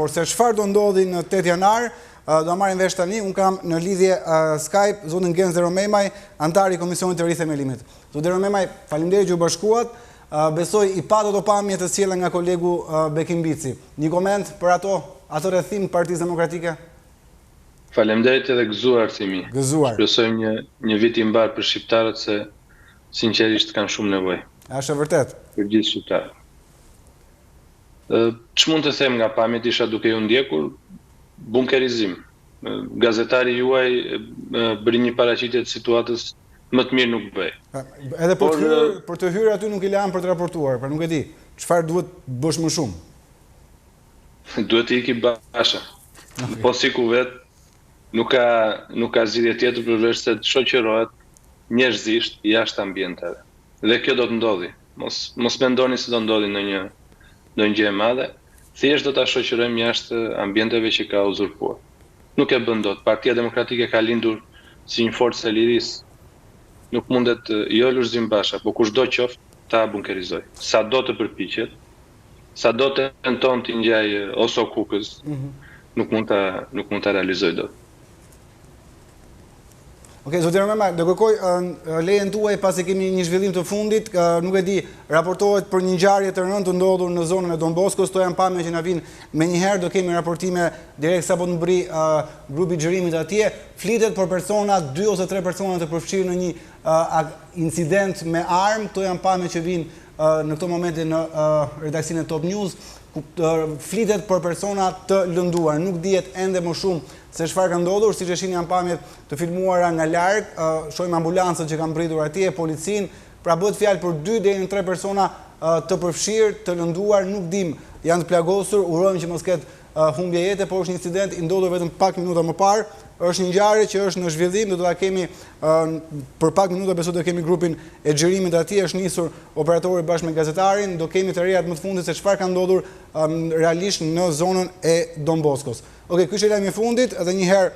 por se çfarë do ndodhi në 8 janar, do marrim vesh tani. Unë kam në lidhje Skype zotin Genz Deromemaj, antar i Komisionit të Rithemelimit. Zotë Deromemaj, faleminderit që u bashkuat. Besoj i pa do pamje të sjella nga kolegu Bekim Bici. Një koment për ato rrethim Partisë Demokratike? Faleminderit edhe gëzuar thimi. Gëzuar. Shpresojmë një vit i mbar për shqiptarët se sinqerisht kanë shumë nevojë. Është vërtet. Për gjithë shqiptarët. Ç'mund të them nga pamjet isha duke ju ndjekur bunkerizim. Gazetari juaj bëri një paraqitje të situatës më të mirë nuk bëj. Edhe për të hyrë aty nuk i lanë për të raportuar, pra nuk e di. Çfarë duhet bësh më shumë? Duhet të iki Basha. Po siku vet nuk ka zgjidhje tjetër përveç se të shoqërohet njerëzisht jashtë ambienteve. Dhe kjo do të ndodhi. Mos mendoni se do ndodhi në një gjë e madhe. Thjesht do ta shoqërojmë jashtë ambienteve që ka uzurpuar. Nuk e bën dot. Partia Demokratike ka lindur si një forcë e lirisë. Nuk mundet jo Lulzim Basha, po kushdo qoftë ta bunkerizoj. Sa do të përpiqet, sa do të tenton të ngjaj oso kukës, nuk mund ta realizoj dot. Okej, zotë Deromemaj, do kërkoj lejen tuaj pasi kemi një zhvillim të fundit, nuk e di, raportohet për një ngjarje të rëndë të ndodhur në zonën e Don Boskos, to janë pamje që na vinë menjëherë, do kemi raportime direkt sapo të mbri grupi xhirimit atje, flitet për persona, 2 ose 3 persona të përfshirë në një incident me armë, to janë pamje që vinë në këto momente në redaksinë e Top News, flitet për persona të lënduar, nuk dihet ende më shumë se çfarë ka ndodhur, siç e shihni janë pamjet të filmuara nga larg, shohim ambulancën që kanë mbritur atje, policinë, pra bëhet fjalë për 2 deri në 3 persona të përfshirë, të lënduar, nuk dim, janë të plagosur, urojmë që mos ketë humbje jete, por është një incident i ndodhur vetëm pak minuta më parë, është një ngjarje që është në zhvillim, do ta kemi për pak minuta besoj do kemi grupin e xhirimit atje, është nisur operatori bashkë me gazetarin, do kemi të rejat më të fundit se çfarë ka ndodhur realisht në zonën e Don Boskos. Okej, ky është lajmi i fundit, edhe një herë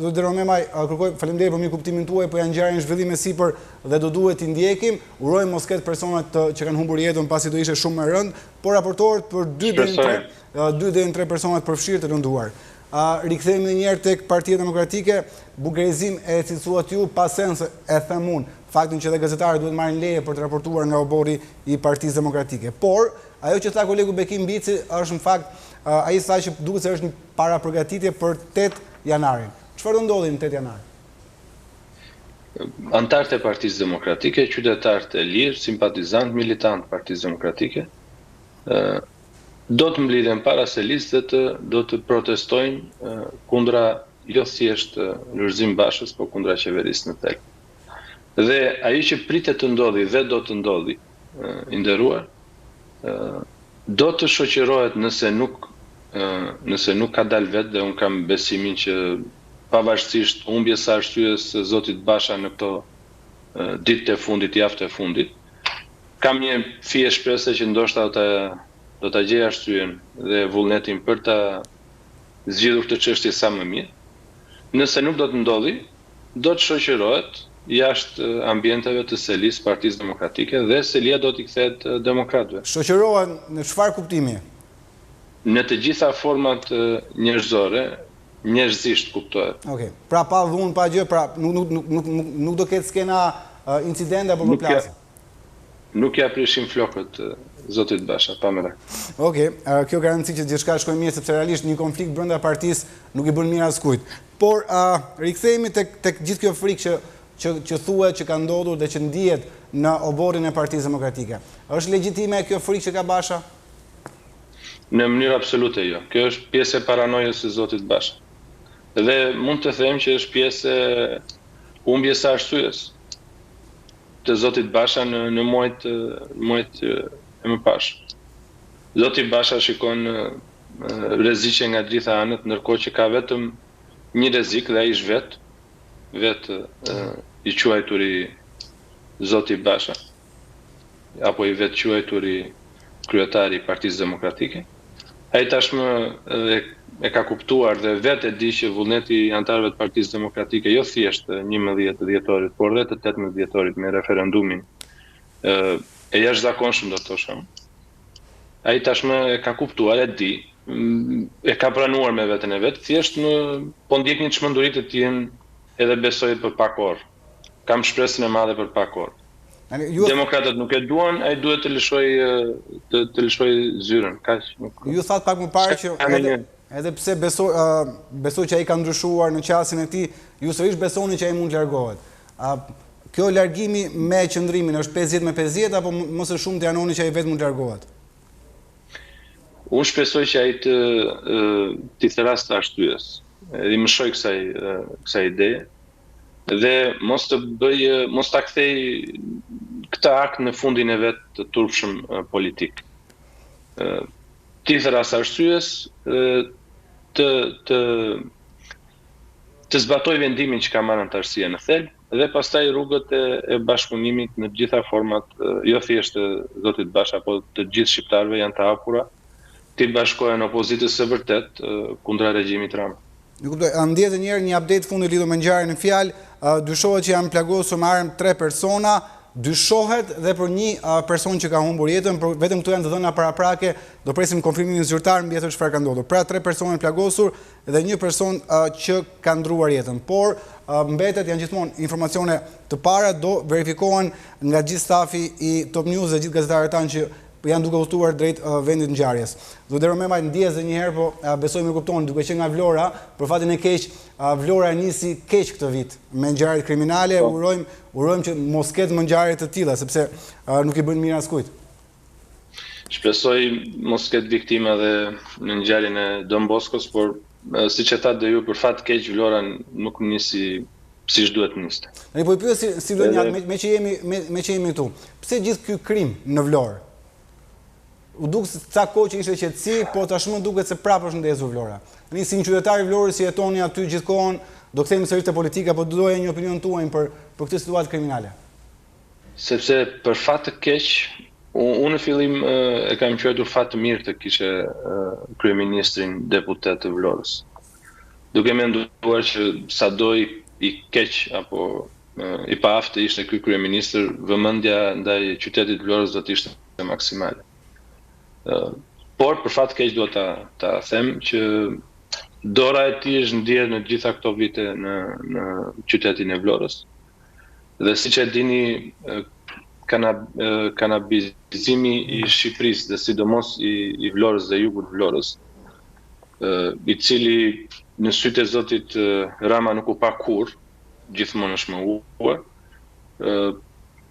zotë Deromemaj, kërkoj faleminderit për mirëkuptimin tuaj, po janë ngjarje në zhvillim e sipër dhe do duhet t'i ndjekim. Urojmë mos ketë persona që kanë humbur jetën pasi do ishte shumë më rënd, por raportohet për 2 deri në 3 persona të përfshirë të lënduar. Rikthehemi edhe një herë tek Partia Demokratike, bunkerizim e cilësuat ju pas sens e them unë, faktin që edhe gazetarët duhet marrin leje për të raportuar nga obori i Partisë Demokratike. Por ajo që tha kolegu Bekim Bici është në fakt ai sa që duket se është një parapërgatitje për 8 janarin. Çfarë do ndodhi në 8 janar? Antarët e Partisë Demokratike, qytetarët e lirë, simpatizantë, militantë Partisë Demokratike, do të mblidhen para se listet, do të protestojnë kundra jo thjesht Lulzim Bashës, po kundra qeverisë në tek. Dhe ai që pritet të ndodhi dhe do të ndodhi, i nderuar, do të shoqërohet nëse nuk ka dalë vetë, dhe unë kam besimin që pavarësisht humbjes së arsyes së zotit Basha në këto ditë e fundit, javë e fundit, kam një fije shprese që ndoshta do ta gjej arsyen dhe vullnetin për ta zgjidhur këtë çështje sa më mirë. Nëse nuk do të ndodhi, do të shoqërohet jashtë ambienteve të selisë Partisë Demokratike dhe selia do t'i kthehet demokratëve. Shoqërohen në çfarë kuptimi? Në të gjitha format njerëzore, njerëzisht kuptohet. Okej. Pra pa dhunë, pa gjë, pra nuk do ketë skena incidente apo përplasje. Nuk ja prishim flokët zotit Basha, pa më lart. Okej, kjo garanci që gjithçka shkojë mirë sepse realisht një konflikt brenda partisë nuk i bën mirë askujt. Por rikthehemi tek gjithë kjo frikë që thuhet që ka ndodhur dhe që ndihet në oborrin e Partisë Demokratike. Është legjitime kjo frikë që ka Basha? Në mënyrë absolute jo. Kjo është pjesë e paranojës së zotit Basha. Dhe mund të them që është pjesë e humbjes së arsyes të zotit Basha në muajt e mëparshëm. Zoti Basha shikon rreziqe nga gjitha anët, ndërkohë që ka vetëm një rrezik dhe ai është vetë i quajturi zoti Basha, apo i vetë quajturi kryetari i Partisë Demokratike. Ai tashmë e ka kuptuar dhe vetë e di që vullneti i antarëve të Partisë Demokratike jo thjesht 11 dhjetorit, por edhe të 18 dhjetorit me referendumin e jashtëzakonshëm do të thoshëm. Ai tashmë e ka kuptuar, e di e ka pranuar me veten e vet, thjesht po ndjek një çmenduri të tillë edhe besoj për pak orë. Kam shpresën e madhe për pak orë. Demokratët nuk e duan, ai duhet të lëshoj zyrën, kaq. Ju thatë pak më parë që edhe pse besoj që ai ka ndryshuar në qasjen e tij, ju sërish besoni që ai mund të largohet. Kjo largimi me qëndrimin është 50-50 apo më së shumti anoni që ai vetë mund të largohet? Unë shpresoj që ai të thirras të arsyes. Edhe më shoj kësaj ide dhe mos ta kthej këtë akt në fundin e vet të turpshëm politik. Ti thirras arsyes të zbatoj vendimin që ka marrë antarësia në thelb dhe pastaj rrugët e bashkëpunimit në të gjitha format, jo thjesht të zotit Basha, po të gjithë shqiptarëve janë të hapura, të bashkohen opozitës së vërtet kundra regjimit Rama. Ju kuptoj, ndjetë njëherë një update fundi lidhur me ngjarjen në fjalë, dyshohet që janë plagosur me armë 3 persona, dyshohet dhe për një person që ka humbur jetën, por vetëm këto janë të dhëna paraprake, do presim konfirmimin zyrtar mbi atë çfarë ka ndodhur. Pra 3 persona plagosur dhe një person që ka ndruar jetën. Por mbetet janë gjithmonë informacione të para, do verifikohen nga gjithë stafi i Top News dhe gjithë gazetarët tanë që janë duke udhëtuar drejt vendit ngjarjes. Do dero me ndjes edhe një herë, po besoj më kupton, duke qenë nga Vlora, për fatin e keq, Vlora nisi keq këtë vit me ngjarjet kriminale, urojmë që mos ketë më ngjarje të tilla, sepse nuk i bën mirë askujt. Shpresoj mos ketë viktima dhe në ngjarjen e Don Boskos, por siç e thatë ju, për fat keq Vlora nuk nisi siç duhet niste. Ne po i pyes si Vlonjat, me që jemi këtu. Pse gjithë ky krim në Vlorë? U duk se ca kohë që ishte qetësi, po tashmë duket se prapë është ndezur Vlora. Ne si një qytetar i Vlorës si jetoni aty gjithkohon, do kthehemi sërish te politika, po doja një opinion tuaj për këtë situatë kriminale. Sepse për fat të keq, unë në fillim e kam quajtur fat të mirë të kishe kryeministrin deputet të Vlorës. Duke menduar që sado i keq apo i paaft ishte ky kryeministër, vëmendja ndaj qytetit Vlorës do të ishte maksimale. Por për fat keq duhet ta them që dora e tij është ndjerë në gjitha këto vite në qytetin e Vlorës. Dhe siç e dini, kanabizimi i Shqipërisë dhe sidomos i Vlorës dhe jugut Vlorës, i cili në sytë e zotit Rama nuk u pa kurrë, gjithmonë është mohuar,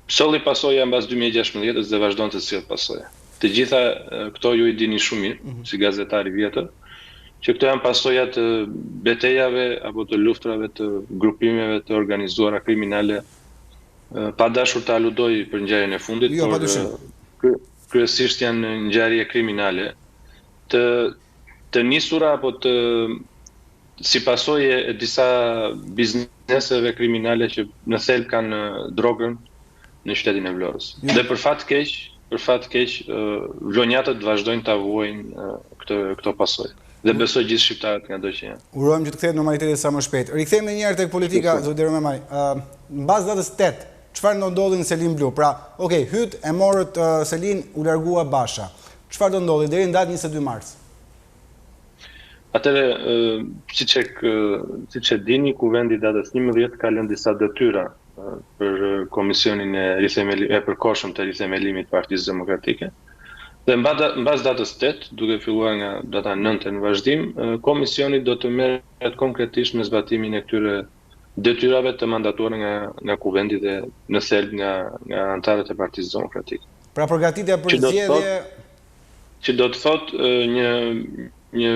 solli pasoja mbas 2016 dhe vazhdon të sjellë pasoja. Të gjitha këto ju i dini shumë mirë, si gazetar i vjetër, që këto janë pasoja të betejave apo të luftrave të grupimeve të organizuara kriminale, pa dashur të aludoj për ngjarjen e fundit, por kryesisht janë ngjarje kriminale të nisura apo si pasojë e disa bizneseve kriminale që në thelb kanë drogën në qytetin e Vlorës. Dhe për fat keq, vlonjatët vazhdojnë ta vuajnë këto pasojë. Dhe besoj gjithë shqiptarët nga do që janë. Urojmë që të kthehet normaliteti sa më shpejt. Rikthehemi një herë tek politika, zoti Romemaj. Mbas datës 8, çfarë do ndodhi në Selin Blu? Pra, hyt e morët Selin, u largua Basha. Çfarë do ndodhi deri në datën 22 mars? Atëre, siç e dini, kuvendi datës 11 ka lënë disa detyra për komisionin e përkohshëm të rithemelimit të Partisë Demokratike. Dhe mbas datës 8, duke filluar nga data 9 në vazhdim, komisioni do të merret konkretisht me zbatimin e këtyre detyrave të mandatuara nga kuvendi dhe në thelb nga anëtarët e Partisë Demokratike. Pra përgatitja për zgjedhje që do të thotë një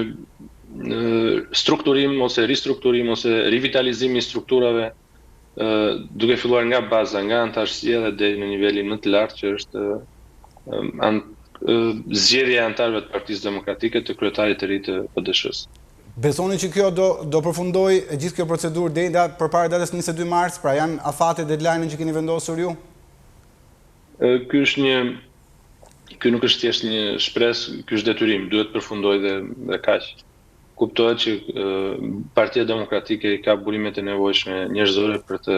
strukturim ose ristrukturim ose rivitalizim i strukturave duke filluar nga baza, nga antarësia dhe deri në nivelin më të lartë që është zgjedhja e anëtarëve të Partisë Demokratike të kryetarit të ri të PD-s. Besoni që kjo do përfundoj gjithë kjo procedurë deri përpara datës 22 mars, pra janë afate deadline-in që keni vendosur ju? Ky nuk është thjesht një shpresë, ky është detyrim, duhet përfundoj dhe kaq. Kuptohet që Partia Demokratike ka burimet e nevojshme njerëzore për të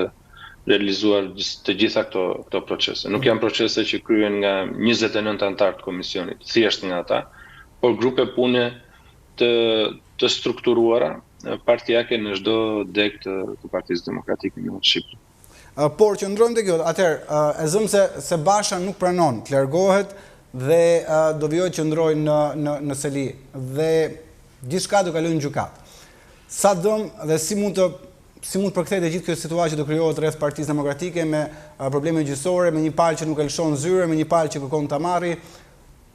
realizuar të gjitha këto procese. Nuk janë procese që kryen nga 29 anëtar të komisionit, thjesht nga ata, por grupe pune të strukturuara partijake në çdo deg të Partisë Demokratike në Shqipëri. Por qëndrojmë të kjo, atëherë, e zëmë se Basha nuk pranon të largohet dhe do vjoj qëndroj në seli dhe gjithçka do kalojnë në gjykat. Sa dëm dhe si mund përkthejt e gjithë kjo situatë që do krijohet rreth Partisë Demokratike me probleme gjyqësore, me një palë që nuk e lëshon zyre, me një palë që kërkon ta marrë,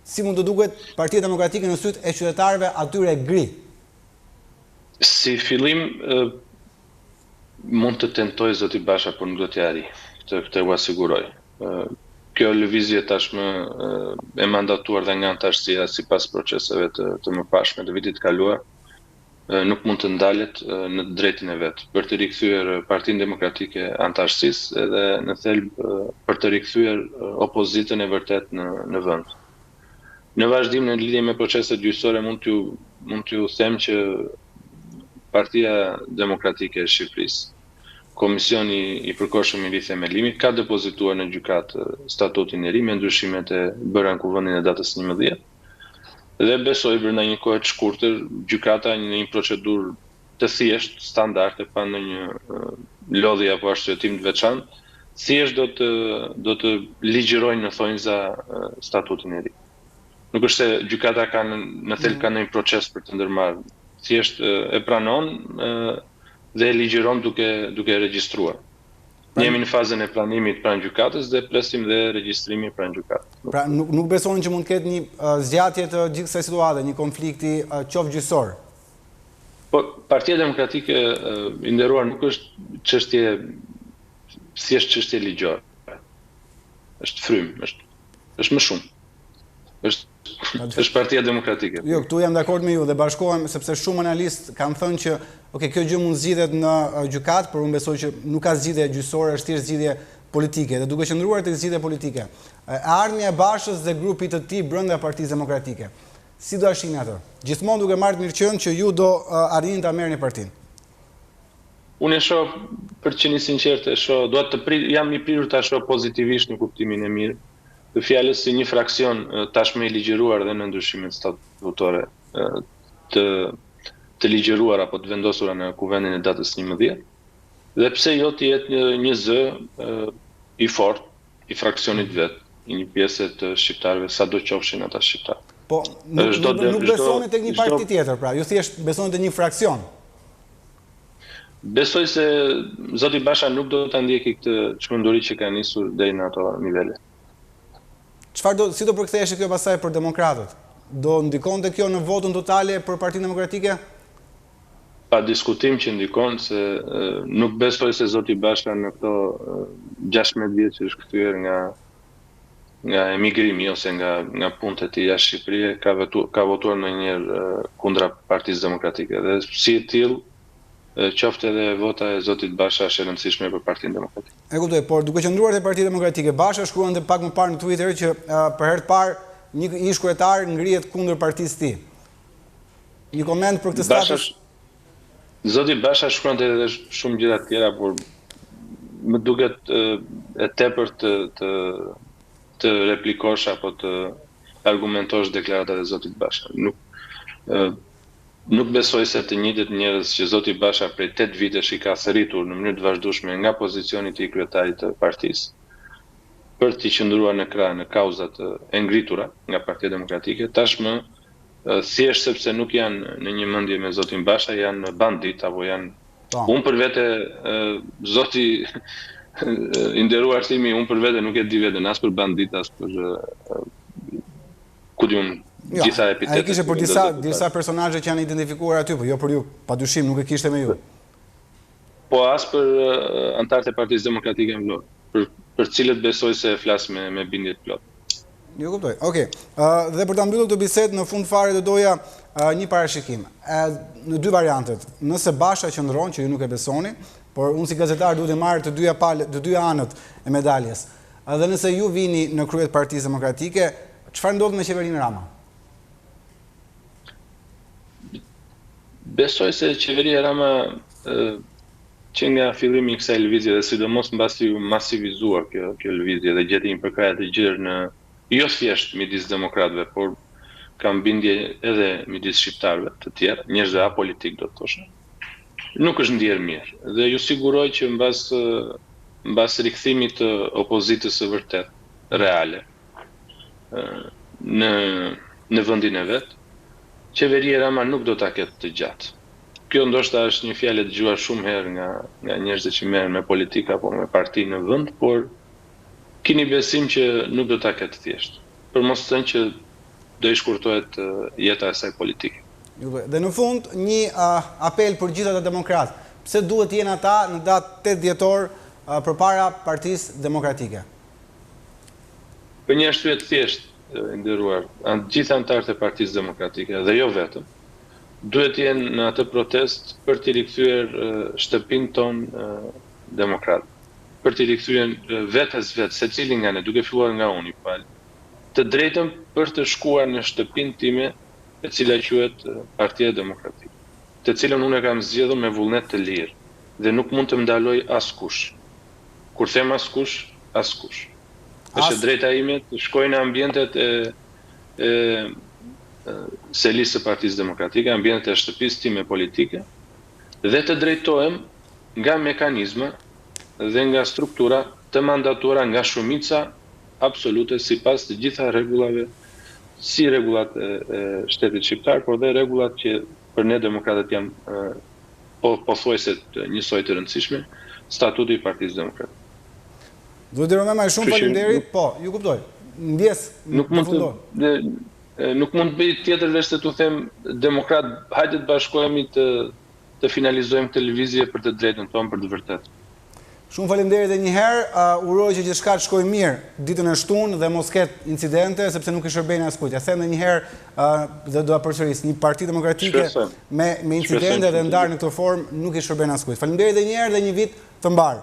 si mund të duket Partia Demokratike në sytë e qytetarëve atyre gri? Si fillim, mund të tentoj zoti Basha, por nuk do t'ja arri. Këtë u asiguroj. Kjo lëvizje tashmë e mandatuar dhe nga antarësia sipas proceseve të mëparshme të vitit kaluar, nuk mund të ndalet në drejtin e vet për të rikthyer Partinë Demokratike antarësisë edhe në thelb për të rikthyer opozitën e vërtet në vend. Në vazhdim në lidhje me proceset gjyqësore mund t'ju them që Partia Demokratike e Shqipërisë, Komisioni i përkohshëm i rithemelimit, ka depozituar në gjykat statutin e ri me ndryshimet e bëra në kuvendin e datës 11 dhe besoj brenda një kohe të shkurtër gjykata në një procedurë të thjeshtë, standarde, pa ndonjë lodhje apo arsyetim të veçantë, thjesht do të ligjërojnë në thonjza statutin e ri. Nuk është se gjykata në thelb ka ndonjë proces për të ndërmarrë, thjesht e pranon dhe e ligjëron duke regjistruar. Ne jemi në fazën e pranimit pranë gjykatës dhe presim dhe regjistrimi pranë gjykatës. Pra nuk besoni që mund të ketë një zgjatje të gjithë kësaj situate, një konflikti qoftë gjyqësor? Po, Partia Demokratike i nderuar nuk është çështje thjesht çështje ligjore. Është frym, është më shumë. Është Partia Demokratike. Jo, këtu jam dakord me ju dhe bashkohem sepse shumë analistë kanë thënë që kjo gjë mund zgjidhet në gjykat, por unë besoj që nuk ka zgjidhje gjyqësore, është thjesht zgjidhje politike dhe duke qëndruar tek zgjidhje politike. Ardhmja e Bashës dhe grupit të tij brenda Partisë Demokratike. Si do shihni atë? Gjithmonë duke marrë mirëqen që ju do arrini ta merrni partinë. Unë e shoh, për të qenë sinqert, jam i prirur ta shoh pozitivisht në kuptimin e mirë të fjalës si një fraksion tashmë i ligjëruar dhe në ndryshimet statutore të ligjëruar apo të vendosura në kuvendin e datës 11, dhe pse jo të jetë një zë i fortë i fraksionit vet, një pjesë të shqiptarëve, sado qofshin ata shqiptar. Po, nuk besoni tek një parti tjetër, pra, ju thjesht besoni te një fraksion. Besoj se zoti Basha nuk do ta ndjeki këtë çmenduri që ka nisur deri në ato nivele. Si do përktheheshë kjo pasaj për demokratët? Do ndikonte kjo në votën totale për Partinë Demokratike? Pa diskutim që ndikon, se nuk besoj se zoti Basha në këto 16 vjet që është kthyer nga emigrimi ose nga punët e tij jashtë Shqipërisë, ka votuar ndonjëherë kundra Partisë Demokratike. Dhe si e tillë, qoftë edhe vota e zotit Basha është e rëndësishme për Partinë Demokratike. E kuptoj, por duke qëndruar te Partia Demokratike, Basha shkruante pak më parë në Twitter që për herë të parë një ish kryetar ngrihet kundër partisë së tij. Një koment për këtë status? Zoti Basha shkruante edhe shumë gjëra të tjera, por më duket e tepërt të replikosh apo të argumentosh deklaratat e zotit Basha. Nuk besoj se të njëjtët njerëz që zoti Basha prej 8 vitesh i ka thërritur në mënyrë të vazhdueshme nga pozicioni i kryetarit të partisë për të qëndruar në krah në kauzat e ngritura nga Partia Demokratike, tashmë thjesht sepse nuk janë në një mendje me zotin Basha, janë bandit apo janë. Unë për vete zoti i nderuar Thimi, unë për vete nuk e di veten as për bandit as për ku diun. Ai kishte për disa personazhe që janë identifikuar aty, po jo për ju, padyshim nuk e kishte me ju. Po as për anëtarët e Partisë Demokratike në Vlorë, për cilët besoj se flas me bindje të plot. Jo kuptoj. Okej. Dhe për ta mbyllur këtë bisedë, në fund fare do doja një parashikim. Në dy variantet. Nëse Basha qëndron, që ju nuk e besoni, por unë si gazetar duhet të marr të dyja anët e medaljes. Dhe nëse ju vini në krye të Partisë Demokratike, çfarë ndodh me qeverinë Rama? Besoj se qeveria Rama që nga fillimi i kësaj lëvizje dhe sidomos mbasi u masivizuar kjo lëvizje dhe gjeti një përkrahje të gjerë në jo thjesht midis demokratëve, por kam bindje edhe midis shqiptarëve të tjerë, njerëzve apolitik do të thoshe, nuk është ndjerë mirë. Dhe ju siguroj që mbas rikthimit të opozitës së vërtet, reale, në vendin e vet, qeveria Rama nuk do ta ketë të gjatë. Kjo ndoshta është një fjalë e dëgjuar shumë herë nga njerëzit që merren me politikë apo me parti në vend, por keni besim që nuk do ta ketë thjesht. Për mos thënë që do i shkurtohet jeta e saj politike. Dhe në fund, një apel për gjithë ata demokratë. Pse duhet jenë ata në datë 8 dhjetor përpara Partisë Demokratike? Për një arsye të thjeshtë, nderuar, gjithë anëtarët e Partisë Demokratike dhe jo vetëm, duhet jenë në atë protest për t'i rikthyer shtëpinë tonë demokrat, për t'i rikthyer vetes secili nga ne, duke filluar nga unë, të drejtën për të shkuar në shtëpinë time, e cila quhet Partia Demokratike, të cilën unë e kam zgjedhur me vullnet të lirë dhe nuk mund të më ndaloj askush. Kur them askush, askush. Është drejta ime të shkoj në ambientet e selisë së Partisë Demokratike, ambientet e shtëpisë time politike, dhe të drejtohem nga mekanizma dhe nga struktura të mandatuara nga shumica absolute sipas të gjitha rregullave, si rregullat e shtetit shqiptar, por dhe rregullat që për ne demokratët janë pothuajse njësoj të rëndësishme, statuti i Partisë Demokratike. Duhet të më shumë faleminderit, po, ju kuptoj. Ndjes, nuk mund të bëj tjetër veç se t'u them demokrat, hajde të bashkohemi të finalizojmë televizje për të drejtën tonë për të vërtetë. Shumë faleminderit edhe një herë, uroj që gjithçka të shkojë mirë ditën e shtunë dhe mos ketë incidente sepse nuk i shërben askujt. Ja them edhe një herë dhe do ta përsëris, një Parti Demokratike me incidente dhe ndarë në këtë formë nuk i shërben askujt. Faleminderit edhe një herë dhe një vit të mbarë.